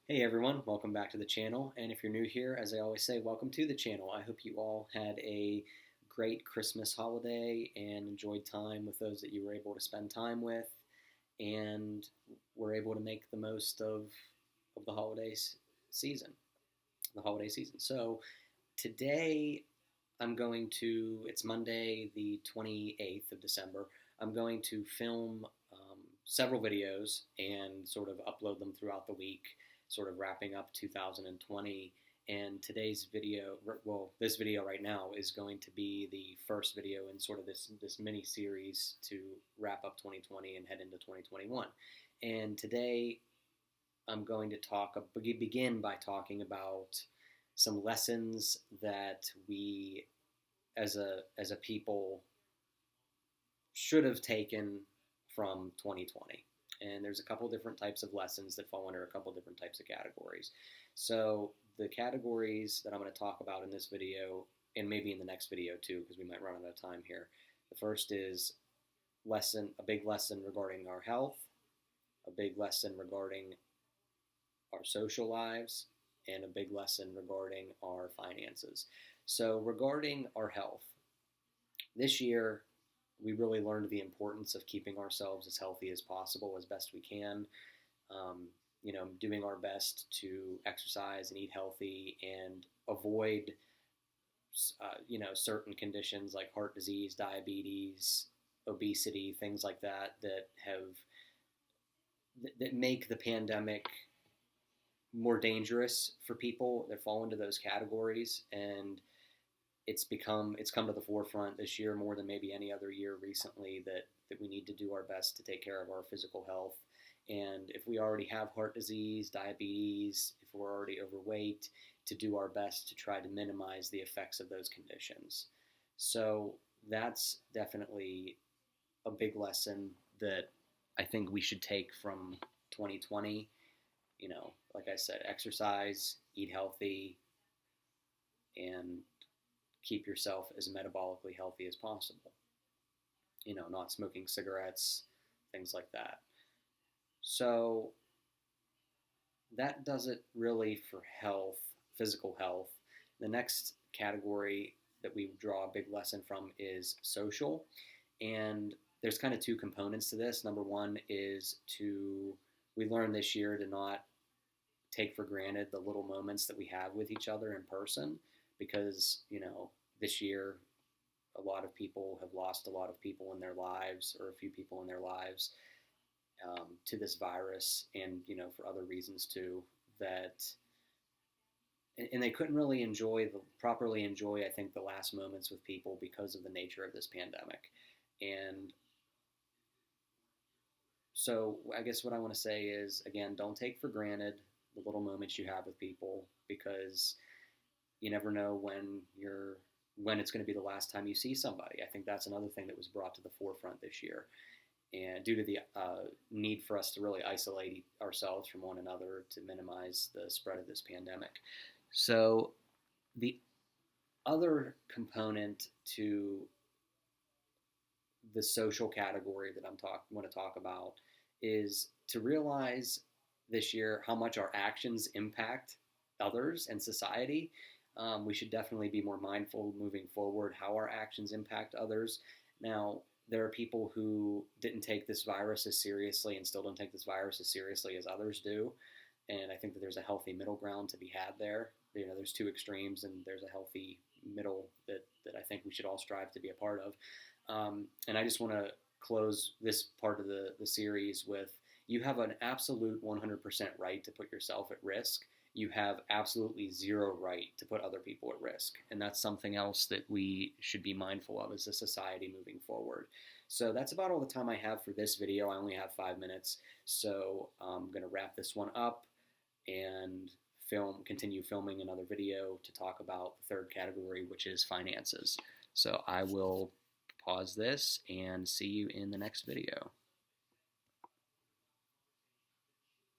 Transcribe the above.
Hey everyone, welcome back to the channel. And if you're new here, as I always say, welcome to the channel. I hope you all had a great Christmas holiday and enjoyed time with those that you were able to spend time with and were able to make the most of the season, the holiday season. So today it's Monday the 28th of December. I'm going to film several videos and sort of upload them throughout the week, sort of wrapping up 2020. And today's video, well, this video right now is going to be the first video in sort of this mini series to wrap up 2020 and head into 2021. And today I'm going to begin by talking about some lessons that we as a people should have taken from 2020. And there's a couple different types of lessons that fall under a couple different types of categories. So the categories that I'm going to talk about in this video, and maybe in the next video too, because we might run out of time here. The first is a big lesson regarding our health, a big lesson regarding our social lives, and a big lesson regarding our finances. So regarding our health, this year we really learned the importance of keeping ourselves as healthy as possible, as best we can. Doing our best to exercise and eat healthy and avoid, certain conditions like heart disease, diabetes, obesity, things like that make the pandemic more dangerous for people that fall into those categories. And it's come to the forefront this year more than maybe any other year recently that we need to do our best to take care of our physical health. And if we already have heart disease, diabetes, if we're already overweight, to do our best to try to minimize the effects of those conditions. So that's definitely a big lesson that I think we should take from 2020. Like I said, exercise, eat healthy, and keep yourself as metabolically healthy as possible. Not smoking cigarettes, things like that. So that does it really for health, physical health. The next category that we draw a big lesson from is social. And there's kind of two components to this. Number one is we learned this year to not take for granted the little moments that we have with each other in person, because, this year a lot of people have lost a lot of people in their lives, or a few people in their lives, to this virus, and for other reasons too, and they couldn't really properly enjoy, I think, the last moments with people because of the nature of this pandemic. And so I guess what I want to say is, again, don't take for granted the little moments you have with people, because you never know when it's going to be the last time you see somebody. I think that's another thing that was brought to the forefront this year. And due to the need for us to really isolate ourselves from one another to minimize the spread of this pandemic. So the other component to the social category that want to talk about is to realize this year how much our actions impact others and society. We should definitely be more mindful moving forward how our actions impact others. Now, there are people who didn't take this virus as seriously and still don't take this virus as seriously as others do. And I think that there's a healthy middle ground to be had there. There's two extremes, and there's a healthy middle that I think we should all strive to be a part of. And I just want to close this part of the series with, you have an absolute 100% right to put yourself at risk. You have absolutely zero right to put other people at risk. And that's something else that we should be mindful of as a society moving forward. So that's about all the time I have for this video. I only have 5 minutes. So I'm going to wrap this one up and continue filming another video to talk about the third category, which is finances. So I will pause this and see you in the next video.